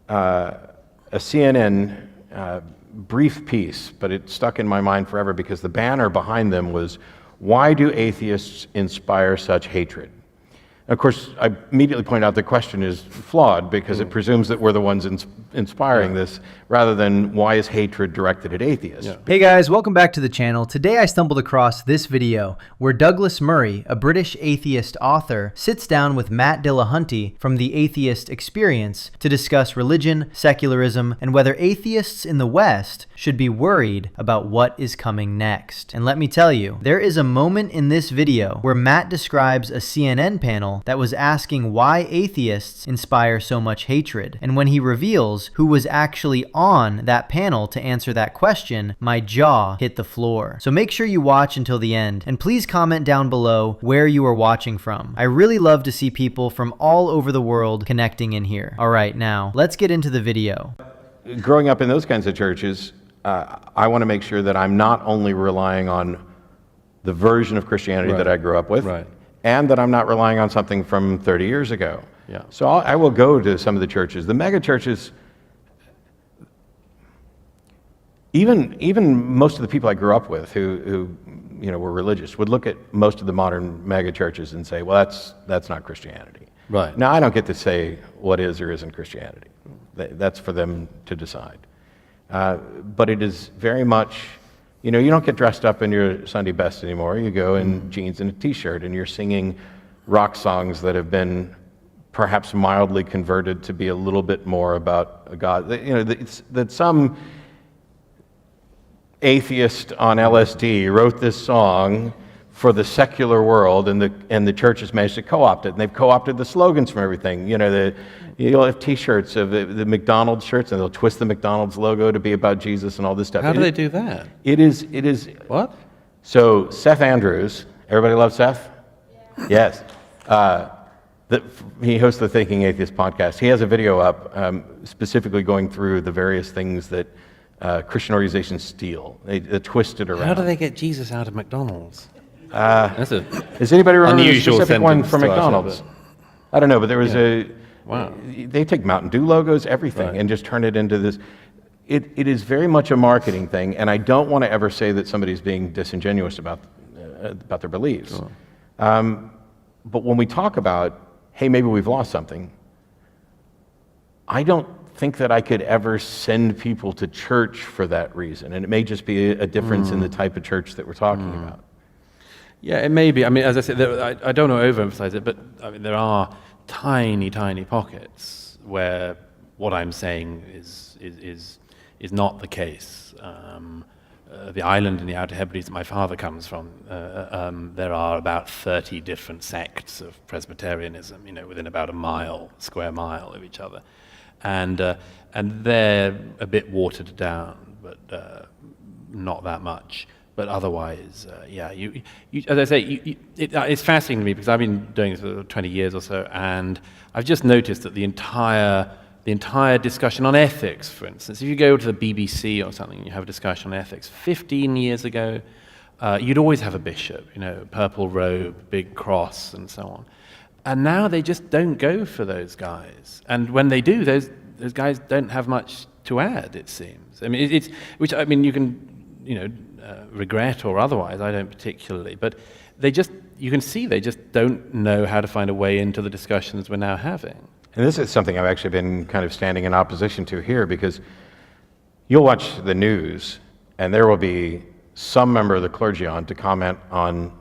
a CNN brief piece, but it stuck in my mind forever because the banner behind them was, "Why do atheists inspire such hatred?" Of course, I immediately point out the question is flawed because it presumes that we're the ones inspiring this, rather than why is hatred directed at atheists? Hey guys, welcome back to the channel. Today I stumbled across this video where Douglas Murray, a British atheist author, sits down with Matt Dillahunty from the Atheist Experience to discuss religion, secularism, and whether atheists in the West should be worried about what is coming next. And let me tell you, there is a moment in this video where Matt describes a CNN panel that was asking why atheists inspire so much hatred. And when he reveals who was actually on that panel to answer that question, my jaw hit the floor. So make sure you watch until the end, and please comment down below where you are watching from. I really love to see people from all over the world connecting in here. All right, now let's get into the video. Growing up in those kinds of churches, I want to make sure that I'm not only relying on the version of Christianity that I grew up with, and that I'm not relying on something from 30 years ago. So I will go to some of the churches. The mega churches, even most of the people I grew up with who were religious would look at most of the modern mega churches and say, well, that's not Christianity. Now, I don't get to say what is or isn't Christianity. That's for them to decide. But it is very much, you don't get dressed up in your Sunday best anymore. You go in jeans and a t-shirt, and you're singing rock songs that have been perhaps mildly converted to be a little bit more about a God. That some atheist on LSD wrote this song for the secular world, and the church has managed to co-opt it, and they've co-opted the slogans from everything. You'll have T-shirts of the McDonald's shirts, and they'll twist the McDonald's logo to be about Jesus and all this stuff. How do they do that? It is. What? So Seth Andrews, everybody loves Seth? Yes. He hosts the Thinking Atheist podcast. He has a video up specifically going through the various things that Christian organizations steal. They twist it around. How do they get Jesus out of McDonald's? Does anybody remember a specific one from McDonald's? I don't know, but there was Wow. They take Mountain Dew logos, everything, and just turn it into this. It is very much a marketing thing, and I don't want to ever say that somebody's being disingenuous about their beliefs. Sure. But when we talk about, hey, maybe we've lost something, I don't think that I could ever send people to church for that reason, and it may just be a difference in the type of church that we're talking about. Yeah, it may be. I mean, as I said, I don't want to overemphasize it, but I mean, there are tiny pockets where what I'm saying is not the case. The island in the Outer Hebrides that my father comes from, there are about 30 different sects of Presbyterianism, within about a square mile of each other, and they're a bit watered down, but not that much. But otherwise, you as I say, it's fascinating to me because I've been doing this for 20 years or so, and I've just noticed that the entire discussion on ethics, for instance, if you go to the BBC or something, you have a discussion on ethics. 15 years ago, you'd always have a bishop, purple robe, big cross, and so on. And now they just don't go for those guys. And when they do, those guys don't have much to add, it seems. I mean, you can, regret or otherwise, I don't particularly, but you can see they just don't know how to find a way into the discussions we're now having. And this is something I've actually been kind of standing in opposition to here, because you'll watch the news and there will be some member of the clergy on to comment on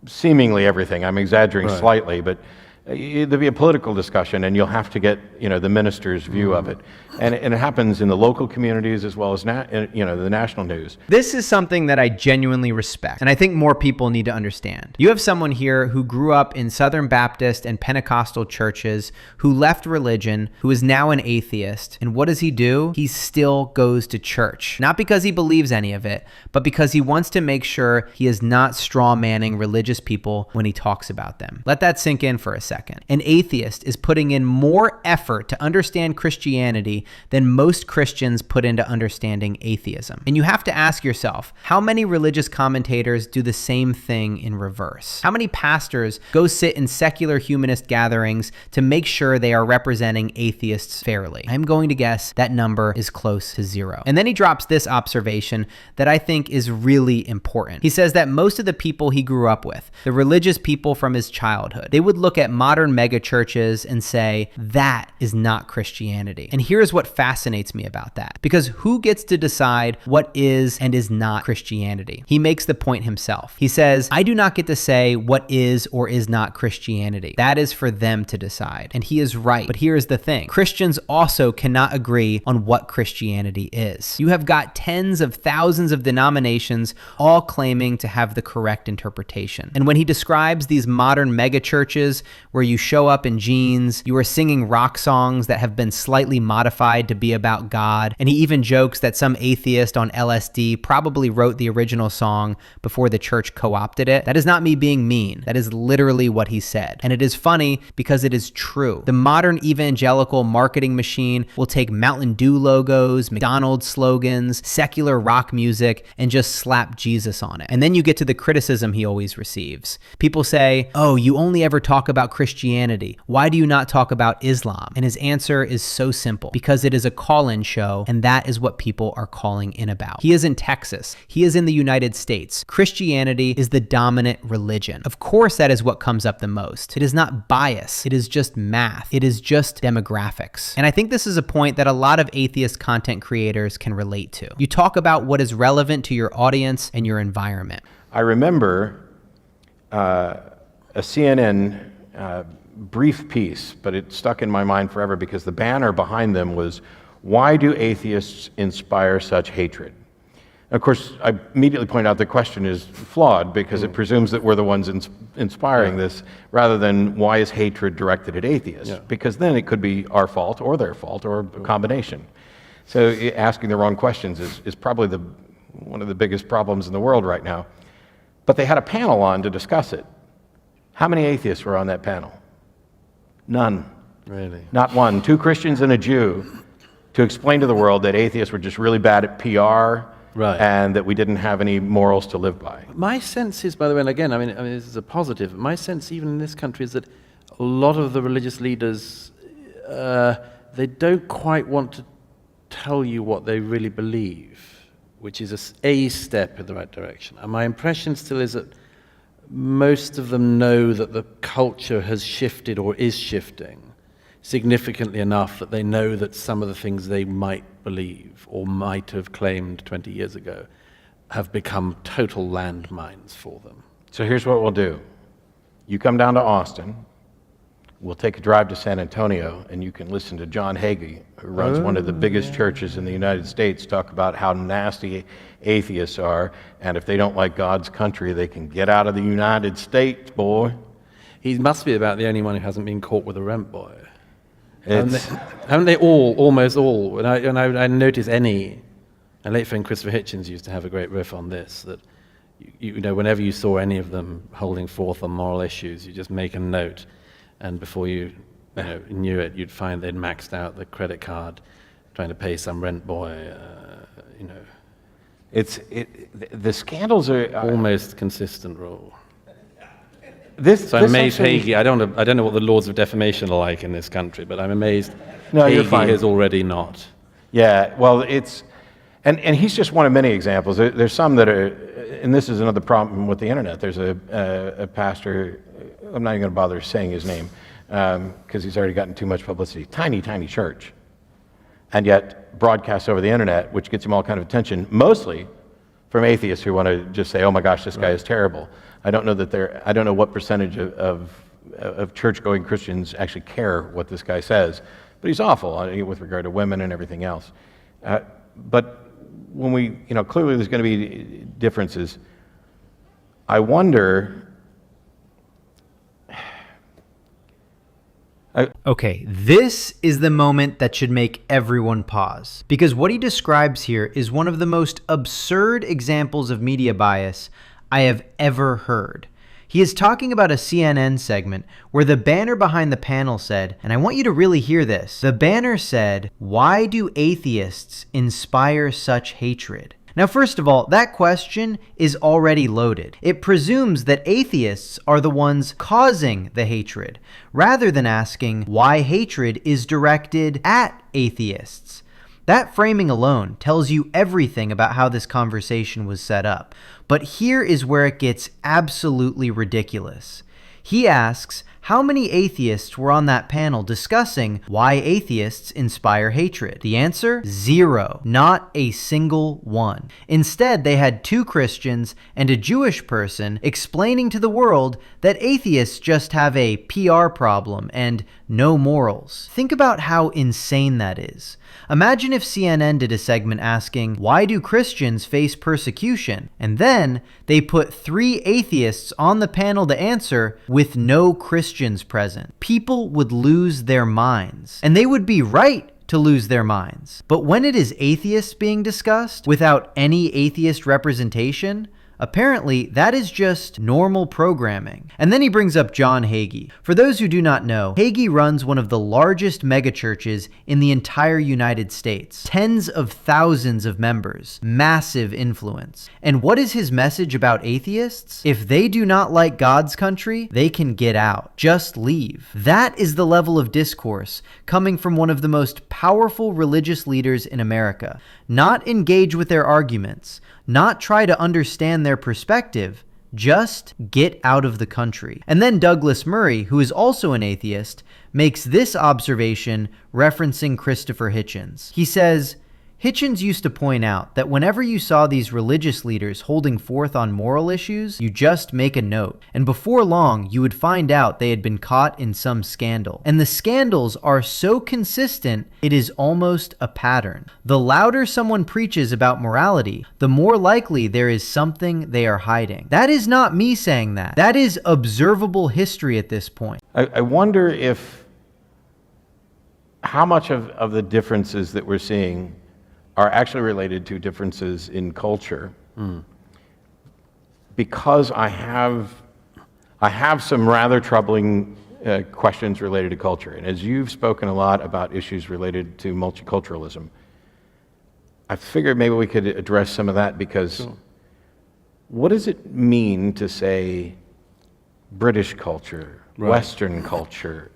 seemingly everything. I'm exaggerating slightly, but there'll be a political discussion, and you'll have to get the minister's view of it, and it happens in the local communities as well as the national news. This is something that I genuinely respect, and I think more people need to understand. You have someone here who grew up in Southern Baptist and Pentecostal churches, who left religion, who is now an atheist, and what does he do? He still goes to church, not because he believes any of it, but because he wants to make sure he is not straw manning religious people when he talks about them. Let that sink in for a second. second. An atheist is putting in more effort to understand Christianity than most Christians put into understanding atheism. And you have to ask yourself, how many religious commentators do the same thing in reverse? How many pastors go sit in secular humanist gatherings to make sure they are representing atheists fairly? I'm going to guess that number is close to zero. And then he drops this observation that I think is really important. He says that most of the people he grew up with, the religious people from his childhood, they would look at modern megachurches and say, that is not Christianity. And here's what fascinates me about that. Because who gets to decide what is and is not Christianity? He makes the point himself. He says, I do not get to say what is or is not Christianity. That is for them to decide. And he is right. But here's the thing. Christians also cannot agree on what Christianity is. You have got tens of thousands of denominations all claiming to have the correct interpretation. And when he describes these modern megachurches where you show up in jeans, you are singing rock songs that have been slightly modified to be about God, and he even jokes that some atheist on LSD probably wrote the original song before the church co-opted it. That is not me being mean. That is literally what he said. And it is funny because it is true. The modern evangelical marketing machine will take Mountain Dew logos, McDonald's slogans, secular rock music, and just slap Jesus on it. And then you get to the criticism he always receives. People say, oh, you only ever talk about Christianity. Why do you not talk about Islam? And his answer is so simple, because it is a call-in show, and that is what people are calling in about. He is in Texas. He is in the United States. Christianity is the dominant religion. Of course, that is what comes up the most. It is not bias. It is just math. It is just demographics. And I think this is a point that a lot of atheist content creators can relate to. You talk about what is relevant to your audience and your environment. I remember a CNN brief piece, but it stuck in my mind forever because the banner behind them was, why do atheists inspire such hatred? Of course, I immediately point out the question is flawed because it presumes that we're the ones inspiring this, rather than why is hatred directed at atheists? Because then it could be our fault or their fault or a combination. So asking the wrong questions is probably one of the biggest problems in the world right now. But they had a panel on to discuss it. How many atheists were on that panel? None. Really? Not one. 2 Christians and a Jew to explain to the world that atheists were just really bad at PR, right, and that we didn't have any morals to live by. My sense is, by the way, and again, I mean this is a positive, my sense even in this country is that a lot of the religious leaders, they don't quite want to tell you what they really believe, which is a step in the right direction. And my impression still is that most of them know that the culture has shifted or is shifting significantly enough that they know that some of the things they might believe or might have claimed 20 years ago have become total landmines for them. So here's what we'll do. You come down to Austin, we'll take a drive to San Antonio, and you can listen to John Hagee, who runs one of the biggest churches in the United States, talk about how nasty atheists are, and if they don't like God's country, they can get out of the United States, boy. He must be about the only one who hasn't been caught with a rent boy. Haven't they all, almost all? And I notice any, and late friend Christopher Hitchens used to have a great riff on this, that you know, whenever you saw any of them holding forth on moral issues, you just make a note, and before you knew it, you'd find they'd maxed out the credit card trying to pay some rent boy, The scandals are almost consistent rule. So I'm amazed Hagee, I don't know what the laws of defamation are like in this country, but I'm amazed Hagee is already not. Yeah, well, and he's just one of many examples. There's some that are, and this is another problem with the internet. There's a pastor, I'm not even going to bother saying his name, because he's already gotten too much publicity. Tiny, tiny church. And yet broadcasts over the internet, which gets him all kind of attention, mostly from atheists who want to just say, oh my gosh, this guy is terrible. I don't know what percentage of church-going Christians actually care what this guy says, but he's awful with regard to women and everything else. But when we, clearly there's going to be differences. I wonder. Okay, this is the moment that should make everyone pause, because what he describes here is one of the most absurd examples of media bias I have ever heard. He is talking about a CNN segment where the banner behind the panel said, and I want you to really hear this, the banner said, "Why do atheists inspire such hatred?" Now, first of all, that question is already loaded. It presumes that atheists are the ones causing the hatred, rather than asking why hatred is directed at atheists. That framing alone tells you everything about how this conversation was set up. But here is where it gets absolutely ridiculous. He asks, how many atheists were on that panel discussing why atheists inspire hatred? The answer? 0. Not a single one. Instead, they had 2 Christians and a Jewish person explaining to the world that atheists just have a PR problem and no morals. Think about how insane that is. Imagine if CNN did a segment asking, why do Christians face persecution? And then they put 3 atheists on the panel to answer with no Christians present. People would lose their minds. And they would be right to lose their minds. But when it is atheists being discussed without any atheist representation, apparently, that is just normal programming. And then he brings up John Hagee. For those who do not know, Hagee runs one of the largest megachurches in the entire United States. Tens of thousands of members. Massive influence. And what is his message about atheists? If they do not like God's country, they can get out. Just leave. That is the level of discourse coming from one of the most powerful religious leaders in America. Not engage with their arguments, not try to understand their perspective, just get out of the country. And then Douglas Murray, who is also an atheist, makes this observation referencing Christopher Hitchens. He says, Hitchens used to point out that whenever you saw these religious leaders holding forth on moral issues, you just make a note. And before long, you would find out they had been caught in some scandal. And the scandals are so consistent, it is almost a pattern. The louder someone preaches about morality, the more likely there is something they are hiding. That is not me saying that. That is observable history at this point. I wonder if how much of the differences that we're seeing are actually related to differences in culture. Because I have some rather troubling questions related to culture. And as you've spoken a lot about issues related to multiculturalism, I figured maybe we could address some of that, because what does it mean to say British culture, Western culture?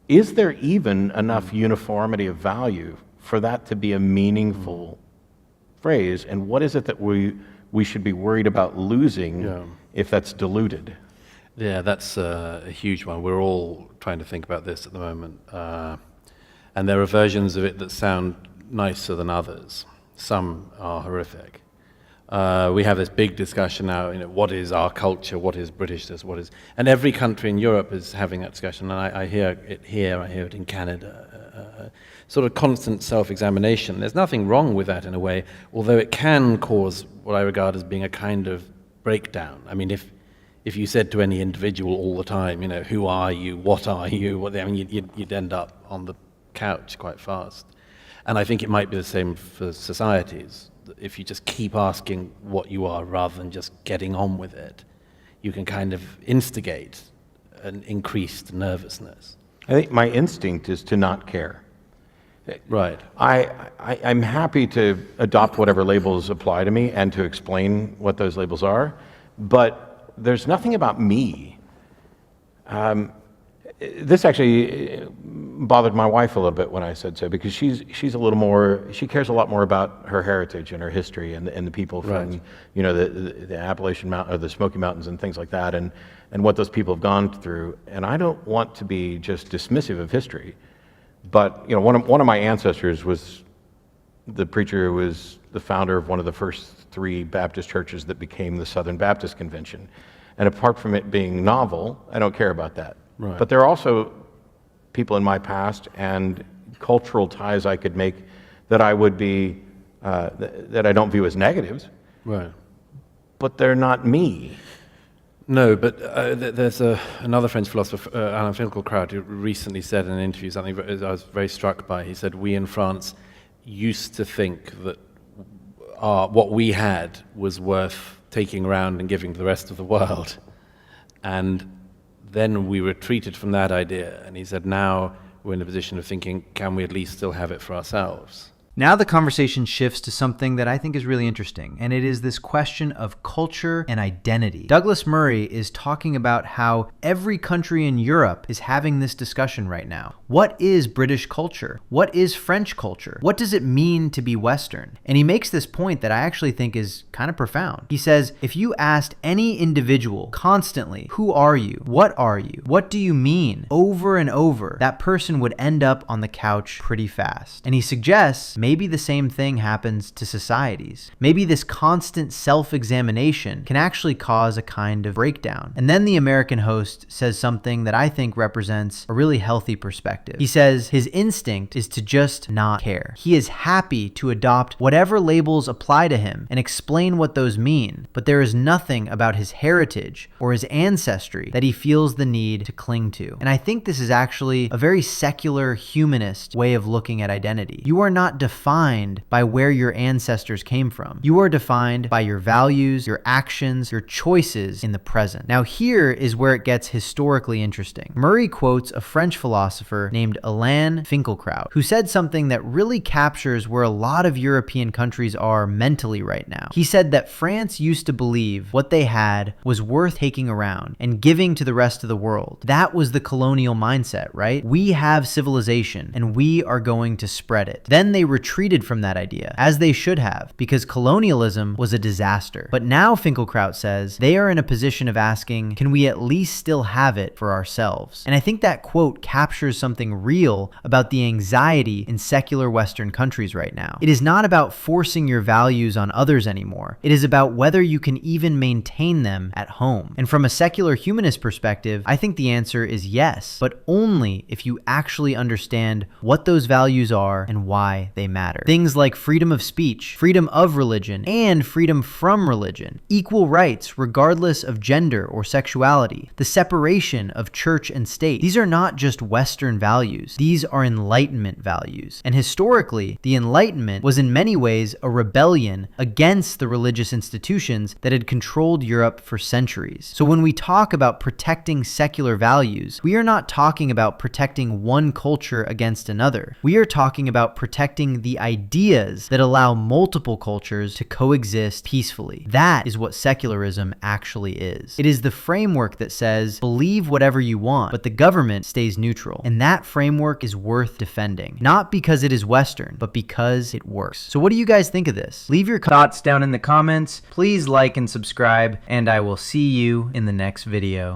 Is there even enough uniformity of value for that to be a meaningful phrase? And what is it that we should be worried about losing if that's diluted? Yeah, that's a huge one. We're all trying to think about this at the moment. And there are versions of it that sound nicer than others. Some are horrific. We have this big discussion now, what is our culture, what is Britishness, what is... And every country in Europe is having that discussion, and I hear it here, I hear it in Canada. Sort of constant self-examination. There's nothing wrong with that in a way, although it can cause what I regard as being a kind of breakdown. I mean, if you said to any individual all the time, who are you, what are you, you'd end up on the couch quite fast. And I think it might be the same for societies. If you just keep asking what you are rather than just getting on with it, you can kind of instigate an increased nervousness. I think my instinct is to not care. Right. I'm happy to adopt whatever labels apply to me and to explain what those labels are, but there's nothing about me. This actually bothered my wife a little bit when I said so, because she cares a lot more about her heritage and her history and the people from the Appalachian Mountain or the Smoky Mountains and things like that, and what those people have gone through. And I don't want to be just dismissive of history. But one of my ancestors was the preacher who was the founder of one of the first 3 Baptist churches that became the Southern Baptist Convention. And apart from it being novel, I don't care about that. Right. But there are also people in my past and cultural ties I could make that I would be that I don't view as negatives. Right. But they're not me. No, but there's another French philosopher, Alain Finkielkraut, who recently said in an interview something I was very struck by. He said, we in France used to think that what we had was worth taking around and giving to the rest of the world. And then we retreated from that idea, and he said, now we're in a position of thinking, can we at least still have it for ourselves? Now the conversation shifts to something that I think is really interesting, and it is this question of culture and identity. Douglas Murray is talking about how every country in Europe is having this discussion right now. What is British culture? What is French culture? What does it mean to be Western? And he makes this point that I actually think is kind of profound. He says, if you asked any individual constantly, who are you? What are you? What do you mean? Over and over, that person would end up on the couch pretty fast. And he suggests maybe the same thing happens to societies. Maybe this constant self-examination can actually cause a kind of breakdown. And then the American host says something that I think represents a really healthy perspective. He says his instinct is to just not care. He is happy to adopt whatever labels apply to him and explain what those mean, but there is nothing about his heritage or his ancestry that he feels the need to cling to. And I think this is actually a very secular, humanist way of looking at identity. You are not defined by where your ancestors came from. You are defined by your values, your actions, your choices in the present. Now here is where it gets historically interesting. Murray quotes a French philosopher named Alain Finkielkraut, who said something that really captures where a lot of European countries are mentally right now. He said that France used to believe what they had was worth taking around and giving to the rest of the world. That was the colonial mindset, right? We have civilization and we are going to spread it. Then they retreated from that idea, as they should have, because colonialism was a disaster. But now Finkielkraut says they are in a position of asking, can we at least still have it for ourselves? And I think that quote captures something real about the anxiety in secular Western countries right now. It is not about forcing your values on others anymore. It is about whether you can even maintain them at home. And from a secular humanist perspective, I think the answer is yes, but only if you actually understand what those values are and why they matter. Things like freedom of speech, freedom of religion, and freedom from religion, equal rights regardless of gender or sexuality, the separation of church and state. These are not just Western values. These are Enlightenment values. And historically, the Enlightenment was in many ways a rebellion against the religious institutions that had controlled Europe for centuries. So when we talk about protecting secular values, we are not talking about protecting one culture against another. We are talking about protecting the ideas that allow multiple cultures to coexist peacefully. That is what secularism actually is. It is the framework that says, believe whatever you want, but the government stays neutral. And that framework is worth defending. Not because it is Western, but because it works. So what do you guys think of this? Leave your thoughts down in the comments. Please like and subscribe, and I will see you in the next video.